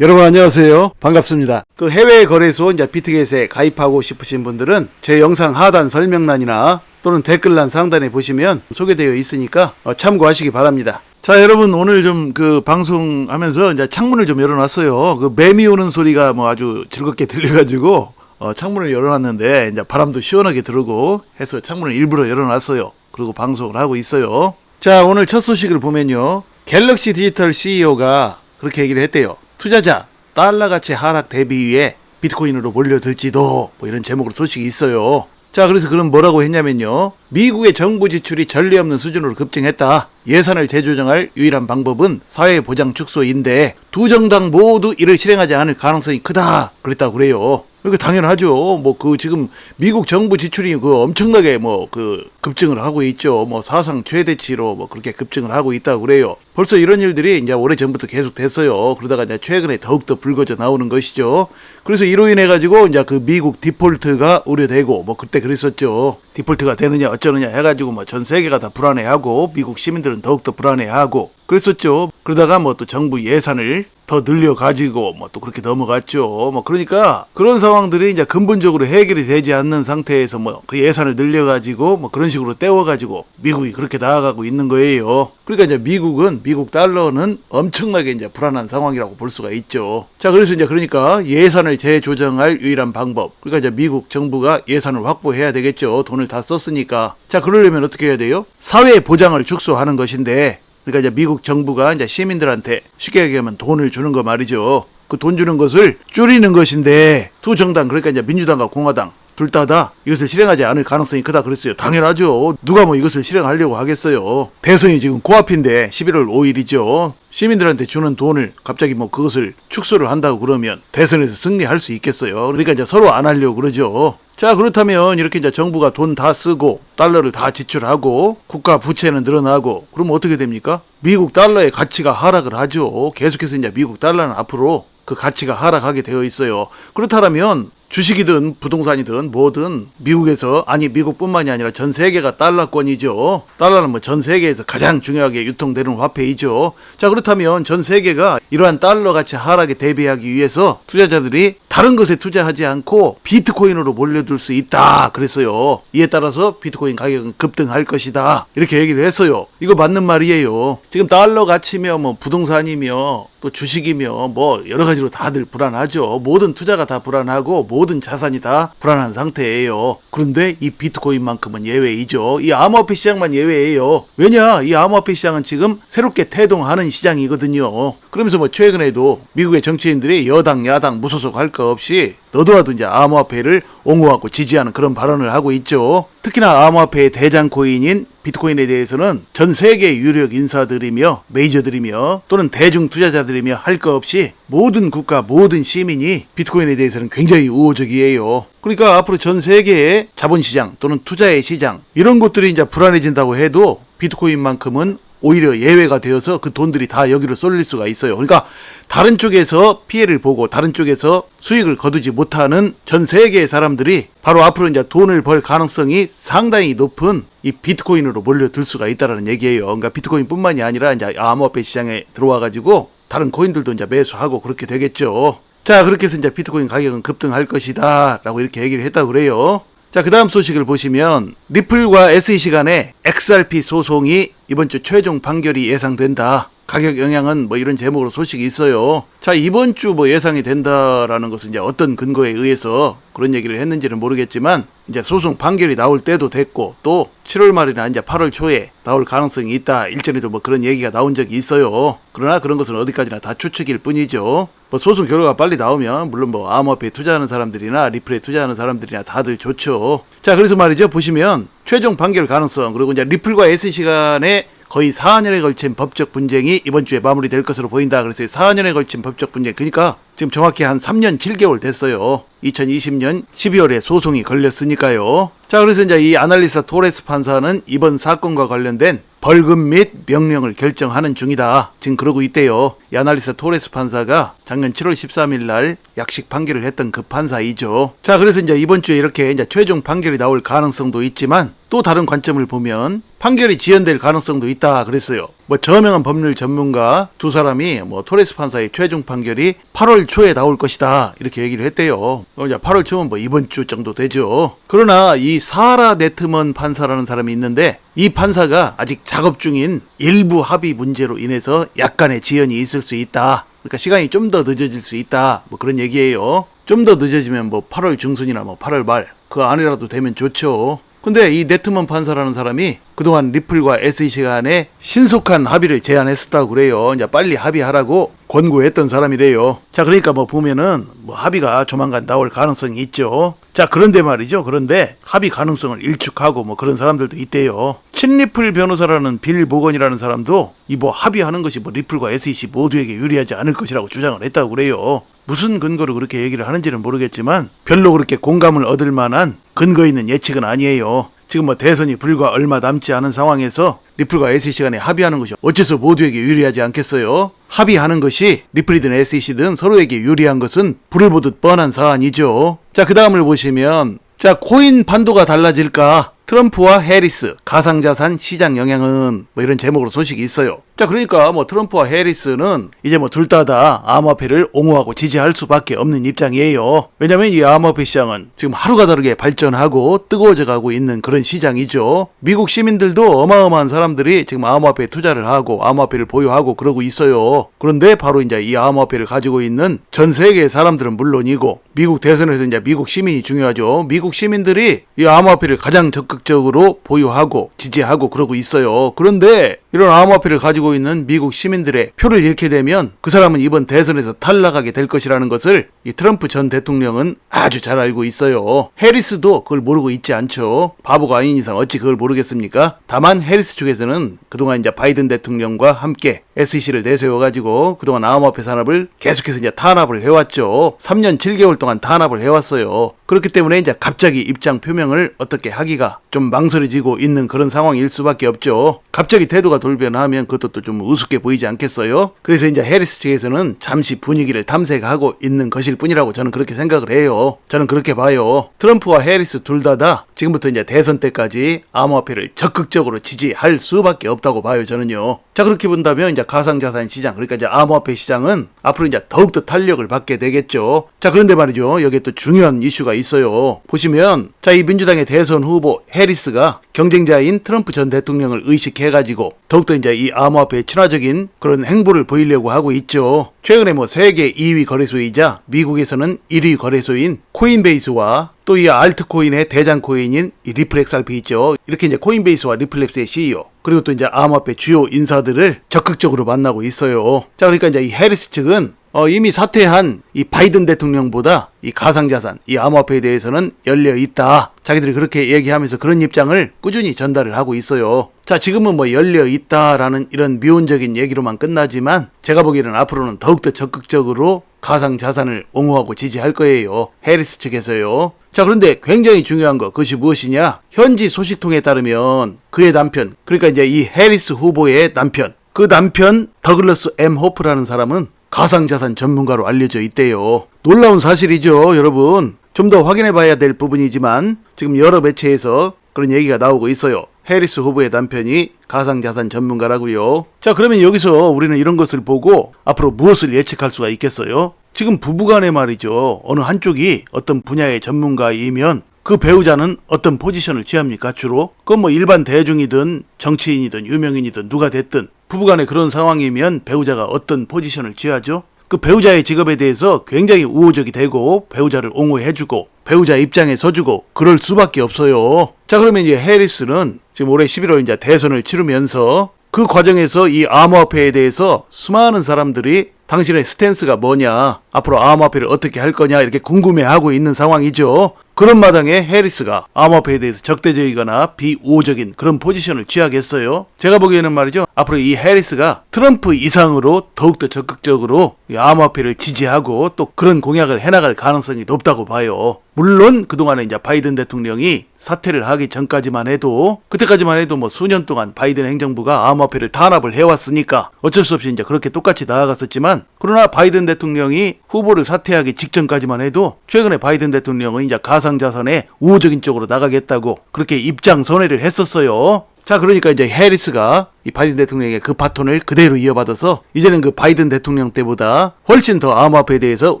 여러분 안녕하세요. 반갑습니다. 그 해외 거래소 이제 비트겟에 가입하고 싶으신 분들은 제 영상 하단 설명란이나 또는 댓글란 상단에 보시면 소개되어 있으니까 참고하시기 바랍니다. 자, 여러분 오늘 좀 그 방송하면서 이제 창문을 좀 열어놨어요. 그 매미 오는 소리가 뭐 아주 즐겁게 들려가지고 창문을 열어놨는데 이제 바람도 시원하게 들어오고 해서 창문을 일부러 열어놨어요. 그리고 방송을 하고 있어요. 자, 오늘 첫 소식을 보면요. 갤럭시 디지털 CEO가 그렇게 얘기를 했대요. 투자자 달러가치 하락 대비위에 비트코인으로 몰려들지도 뭐 이런 제목으로 소식이 있어요. 자, 그래서 그럼 뭐라고 했냐면요. 미국의 정부 지출이 전례 없는 수준으로 급증했다. 예산을 재조정할 유일한 방법은 사회보장 축소인데 두 정당 모두 이를 실행하지 않을 가능성이 크다. 그랬다고 그래요. 그러니까 당연하죠. 뭐 그 지금 미국 정부 지출이 그 엄청나게 뭐 그 급증을 하고 있죠. 뭐 사상 최대치로 뭐 그렇게 급증을 하고 있다고 그래요. 벌써 이런 일들이 이제 오래 전부터 계속 됐어요. 그러다가 이제 최근에 더욱더 불거져 나오는 것이죠. 그래서 이로 인해 가지고 이제 그 미국 디폴트가 우려되고 뭐 그때 그랬었죠. 디폴트가 되느냐 어쩌느냐 해가지고 뭐 전 세계가 다 불안해하고 미국 시민들은 더욱더 불안해하고 그랬었죠. 그러다가 뭐 또 정부 예산을 더 늘려가지고 뭐 또 그렇게 넘어갔죠. 뭐 그러니까 그런 상황들이 이제 근본적으로 해결이 되지 않는 상태에서 뭐 그 예산을 늘려가지고 뭐 그런 식으로 떼워가지고 미국이 그렇게 나아가고 있는 거예요. 그러니까 이제 미국 달러는 엄청나게 이제 불안한 상황이라고 볼 수가 있죠. 자, 그래서 이제 그러니까 예산을 재조정할 유일한 방법. 그러니까 이제 미국 정부가 예산을 확보해야 되겠죠. 돈을 다 썼으니까. 자, 그러려면 어떻게 해야 돼요? 사회 보장을 축소하는 것인데 그러니까 이제 미국 정부가 이제 시민들한테 쉽게 얘기하면 돈을 주는 거 말이죠. 그 돈 주는 것을 줄이는 것인데 두 정당 그러니까 이제 민주당과 공화당 둘 다 이것을 실행하지 않을 가능성이 크다 그랬어요. 당연하죠. 누가 뭐 이것을 실행하려고 하겠어요. 대선이 지금 코앞인데 11월 5일이죠. 시민들한테 주는 돈을 갑자기 뭐 그것을 축소를 한다고 그러면 대선에서 승리할 수 있겠어요. 그러니까 이제 서로 안 하려고 그러죠. 자, 그렇다면 이렇게 이제 정부가 돈 다 쓰고 달러를 다 지출하고 국가 부채는 늘어나고 그러면 어떻게 됩니까? 미국 달러의 가치가 하락을 하죠. 계속해서 이제 미국 달러는 앞으로 그 가치가 하락하게 되어 있어요. 그렇다면 주식이든 부동산이든 뭐든 미국에서 아니 미국뿐만이 아니라 전 세계가 달러권이죠. 달러는 뭐 전 세계에서 가장 중요하게 유통되는 화폐이죠. 자, 그렇다면 전 세계가 이러한 달러 가치 하락에 대비하기 위해서 투자자들이 다른 것에 투자하지 않고 비트코인으로 몰려들 수 있다 그랬어요. 이에 따라서 비트코인 가격은 급등할 것이다 이렇게 얘기를 했어요. 이거 맞는 말이에요. 지금 달러 가치며 뭐 부동산이며 또 주식이며 뭐 여러 가지로 다들 불안하죠. 모든 투자가 다 불안하고 모든 자산이 다 불안한 상태예요. 그런데 이 비트코인만큼은 예외이죠. 이 암호화폐 시장만 예외예요. 왜냐? 이 암호화폐 시장은 지금 새롭게 태동하는 시장이거든요. 그러면서 뭐 최근에도 미국의 정치인들이 여당 야당 무소속 할 거 없이 너도나도 이제 암호화폐를 옹호하고 지지하는 그런 발언을 하고 있죠. 특히나 암호화폐의 대장 코인인 비트코인에 대해서는 전 세계 유력 인사들이며 메이저들이며 또는 대중 투자자들이며 할 거 없이 모든 국가 모든 시민이 비트코인에 대해서는 굉장히 우호적이에요. 그러니까 앞으로 전 세계의 자본시장 또는 투자의 시장 이런 것들이 이제 불안해진다고 해도 비트코인만큼은 오히려 예외가 되어서 그 돈들이 다 여기로 쏠릴 수가 있어요. 그러니까 다른 쪽에서 피해를 보고 다른 쪽에서 수익을 거두지 못하는 전 세계의 사람들이 바로 앞으로 이제 돈을 벌 가능성이 상당히 높은 이 비트코인으로 몰려들 수가 있다라는 얘기예요. 그러니까 비트코인뿐만이 아니라 이제 암호화폐 시장에 들어와 가지고 다른 코인들도 이제 매수하고 그렇게 되겠죠. 자, 그렇게 해서 이제 비트코인 가격은 급등할 것이다라고 이렇게 얘기를 했다고 그래요. 자, 그 다음 소식을 보시면 리플과 SEC 간의 XRP 소송이 이번 주 최종 판결이 예상된다. 가격 영향은 뭐 이런 제목으로 소식이 있어요. 자, 이번 주 뭐 예상이 된다라는 것은 이제 어떤 근거에 의해서 그런 얘기를 했는지는 모르겠지만 이제 소송 판결이 나올 때도 됐고 또 7월 말이나 이제 8월 초에 나올 가능성이 있다. 일전에도 뭐 그런 얘기가 나온 적이 있어요. 그러나 그런 것은 어디까지나 다 추측일 뿐이죠. 뭐 소송 결과가 빨리 나오면 물론 뭐 암호화폐에 투자하는 사람들이나 리플에 투자하는 사람들이나 다들 좋죠. 자, 그래서 말이죠. 보시면 최종 판결 가능성 그리고 이제 리플과 SEC 간의 거의 4년에 걸친 법적 분쟁이 이번 주에 마무리될 것으로 보인다. 그래서 4년에 걸친 법적 분쟁 그러니까 지금 정확히 한 3년 7개월 됐어요. 2020년 12월에 소송이 걸렸으니까요. 자, 그래서 이제 이 아날리사 토레스 판사는 이번 사건과 관련된 벌금 및 명령을 결정하는 중이다. 지금 그러고 있대요. 이 아날리사 토레스 판사가 작년 7월 13일 날 약식 판결을 했던 그 판사이죠. 자, 그래서 이제 이번 주에 이렇게 이제 최종 판결이 나올 가능성도 있지만 또 다른 관점을 보면 판결이 지연될 가능성도 있다 그랬어요. 뭐 저명한 법률 전문가 두 사람이 뭐 토레스 판사의 최종 판결이 8월 초에 나올 것이다 이렇게 얘기를 했대요. 이제 8월 초면 뭐 이번 주 정도 되죠. 그러나 이 사라 네트먼 판사라는 사람이 있는데 이 판사가 아직 작업 중인 일부 합의 문제로 인해서 약간의 지연이 있을 수 있다. 그러니까 시간이 좀 더 늦어질 수 있다. 뭐 그런 얘기예요. 좀 더 늦어지면 뭐 8월 중순이나 뭐 8월 말 그 안이라도 되면 좋죠. 근데 이 네트먼 판사라는 사람이 그동안 리플과 SEC 간에 신속한 합의를 제안했었다고 그래요. 이제 빨리 합의하라고 권고했던 사람이래요. 자, 그러니까 뭐 보면은 뭐 합의가 조만간 나올 가능성이 있죠. 자, 그런데 말이죠. 그런데 합의 가능성을 일축하고 뭐 그런 사람들도 있대요. 친리플 변호사라는 빌 모건이라는 사람도 이 뭐 합의하는 것이 뭐 리플과 SEC 모두에게 유리하지 않을 것이라고 주장을 했다고 그래요. 무슨 근거로 그렇게 얘기를 하는지는 모르겠지만 별로 그렇게 공감을 얻을 만한 근거 있는 예측은 아니에요. 지금 뭐 대선이 불과 얼마 남지 않은 상황에서 리플과 SEC 간에 합의하는 것이 어째서 모두에게 유리하지 않겠어요? 합의하는 것이 리플이든 SEC든 서로에게 유리한 것은 불을 보듯 뻔한 사안이죠. 자, 그 다음을 보시면 자, 코인 판도가 달라질까? 트럼프와 해리스 가상자산 시장 영향은 뭐 이런 제목으로 소식이 있어요. 자, 그러니까 뭐 트럼프와 해리스는 이제 뭐 둘 다 암호화폐를 옹호하고 지지할 수밖에 없는 입장이에요. 왜냐면 이 암호화폐 시장은 지금 하루가 다르게 발전하고 뜨거워져 가고 있는 그런 시장이죠. 미국 시민들도 어마어마한 사람들이 지금 암호화폐에 투자를 하고 암호화폐를 보유하고 그러고 있어요. 그런데 바로 이제 이 암호화폐를 가지고 있는 전 세계의 사람들은 물론이고 미국 대선에서 이제 미국 시민이 중요하죠. 미국 시민들이 이 암호화폐를 가장 적극적으로 보유하고 지지하고 그러고 있어요. 그런데 이런 암호화폐를 가지고 있는 미국 시민들의 표를 잃게 되면 그 사람은 이번 대선에서 탈락하게 될 것이라는 것을 이 트럼프 전 대통령은 아주 잘 알고 있어요. 해리스도 그걸 모르고 있지 않죠. 바보가 아닌 이상 어찌 그걸 모르겠습니까? 다만 해리스 쪽에서는 그동안 이제 바이든 대통령과 함께 SEC를 내세워가지고 그동안 암호화폐 산업을 계속해서 이제 탄압을 해왔죠. 3년 7개월 동안 탄압을 해왔어요. 그렇기 때문에 이제 갑자기 입장 표명을 어떻게 하기가 좀 망설여지고 있는 그런 상황일 수밖에 없죠. 갑자기 태도가 돌변하면 그것도 또 좀 우습게 보이지 않겠어요? 그래서 이제 해리스 측에서는 잠시 분위기를 탐색하고 있는 것일 뿐이라고 저는 그렇게 생각을 해요. 저는 그렇게 봐요. 트럼프와 해리스 둘 다 지금부터 이제 대선 때까지 암호화폐를 적극적으로 지지할 수밖에 없다고 봐요, 저는요. 자, 그렇게 본다면 이제 가상자산 시장, 그러니까 이제 암호화폐 시장은 앞으로 이제 더욱더 탄력을 받게 되겠죠. 자, 그런데 말이죠. 여기에 또 중요한 이슈가 있어요. 보시면 자, 이 민주당의 대선 후보 해리스가 경쟁자인 트럼프 전 대통령을 의식해가지고 더욱더 이제 이 암호화폐에 친화적인 그런 행보를 보이려고 하고 있죠. 최근에 뭐 세계 2위 거래소이자 미국에서는 1위 거래소인 코인베이스와 또 이 알트코인의 대장 코인인 이 리플 XRP 있죠. 이렇게 이제 코인베이스와 리플랩스의 CEO 그리고 또 이제 암호화폐 주요 인사들을 적극적으로 만나고 있어요. 자, 그러니까 이제 이 해리스 측은 이미 사퇴한 이 바이든 대통령보다 이 가상자산, 이 암호화폐에 대해서는 열려 있다. 자기들이 그렇게 얘기하면서 그런 입장을 꾸준히 전달을 하고 있어요. 자, 지금은 뭐 열려 있다라는 이런 미온적인 얘기로만 끝나지만 제가 보기에는 앞으로는 더욱더 적극적으로 가상자산을 옹호하고 지지할 거예요. 해리스 측에서요. 자, 그런데 굉장히 중요한 거 그것이 무엇이냐? 현지 소식통에 따르면 그의 남편, 그러니까 이제 이 해리스 후보의 남편, 그 남편 더글러스 M 호프라는 사람은 가상자산 전문가로 알려져 있대요. 놀라운 사실이죠, 여러분. 좀 더 확인해 봐야 될 부분이지만 지금 여러 매체에서 그런 얘기가 나오고 있어요. 해리스 후보의 남편이 가상자산 전문가라고요. 자, 그러면 여기서 우리는 이런 것을 보고 앞으로 무엇을 예측할 수가 있겠어요? 지금 부부간에 말이죠. 어느 한쪽이 어떤 분야의 전문가이면 그 배우자는 어떤 포지션을 취합니까? 주로? 그건 뭐 일반 대중이든 정치인이든 유명인이든 누가 됐든 부부간에 그런 상황이면 배우자가 어떤 포지션을 취하죠? 그 배우자의 직업에 대해서 굉장히 우호적이 되고 배우자를 옹호해주고 배우자 입장에 서주고 그럴 수밖에 없어요. 자, 그러면 이제 해리스는 지금 올해 11월 이제 대선을 치르면서 그 과정에서 이 암호화폐에 대해서 수많은 사람들이 당신의 스탠스가 뭐냐, 앞으로 암호화폐를 어떻게 할 거냐 이렇게 궁금해하고 있는 상황이죠. 그런 마당에 해리스가 암호화폐에 대해서 적대적이거나 비우호적인 그런 포지션을 취하겠어요? 제가 보기에는 말이죠. 앞으로 이 해리스가 트럼프 이상으로 더욱더 적극적으로 이 암호화폐를 지지하고 또 그런 공약을 해나갈 가능성이 높다고 봐요. 물론 그동안에 이제 바이든 대통령이 사퇴를 하기 전까지만 해도 그때까지만 해도 뭐 수년 동안 바이든 행정부가 암호화폐를 탄압을 해왔으니까 어쩔 수 없이 이제 그렇게 똑같이 나아갔었지만 그러나 바이든 대통령이 후보를 사퇴하기 직전까지만 해도 최근에 바이든 대통령은 이제 가상자산의 우호적인 쪽으로 나가겠다고 그렇게 입장 선회를 했었어요. 자, 그러니까 이제 해리스가 이 바이든 대통령의 그 바톤을 그대로 이어받아서 이제는 그 바이든 대통령 때보다 훨씬 더 암호화폐에 대해서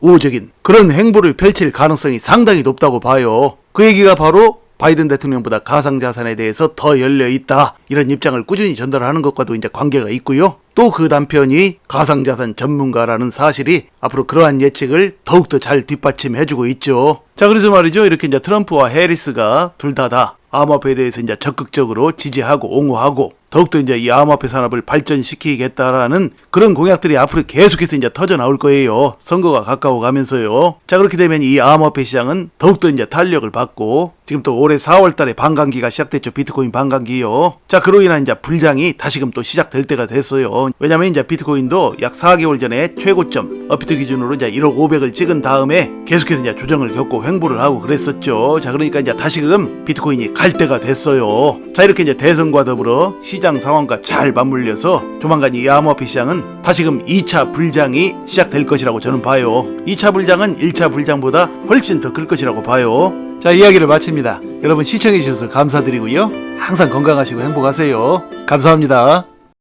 우호적인 그런 행보를 펼칠 가능성이 상당히 높다고 봐요. 그 얘기가 바로 바이든 대통령보다 가상자산에 대해서 더 열려있다, 이런 입장을 꾸준히 전달하는 것과도 이제 관계가 있고요. 또 그 남편이 가상자산 전문가라는 사실이 앞으로 그러한 예측을 더욱더 잘 뒷받침해주고 있죠. 자, 그래서 말이죠, 이렇게 이제 트럼프와 해리스가 둘 다 암호화폐에 대해서 이제 적극적으로 지지하고 옹호하고 더욱더 이제 이 암호화폐 산업을 발전시키겠다라는 그런 공약들이 앞으로 계속해서 이제 터져 나올 거예요. 선거가 가까워 가면서요. 자, 그렇게 되면 이 암호화폐 시장은 더욱더 이제 탄력을 받고, 지금 또 올해 4월 달에 반감기가 시작됐죠. 비트코인 반감기요. 자, 그로 인한 이제 불장이 다시금 또 시작될 때가 됐어요. 왜냐면 이제 비트코인도 약 4개월 전에 최고점 업비트 기준으로 이제 1억 500을 찍은 다음에 계속해서 이제 조정을 겪고 횡보를 하고 그랬었죠. 자, 그러니까 이제 다시금 비트코인이 갈 때가 됐어요. 자, 이렇게 이제 대선과 더불어 시장 상황과 잘 맞물려서 조만간 이 암호화폐 시장은 다시금 2차 불장이 시작될 것이라고 저는 봐요. 2차 불장은 1차 불장보다 훨씬 더 클 것이라고 봐요. 자, 이야기를 마칩니다. 여러분 시청해 주셔서 감사드리고요. 항상 건강하시고 행복하세요. 감사합니다.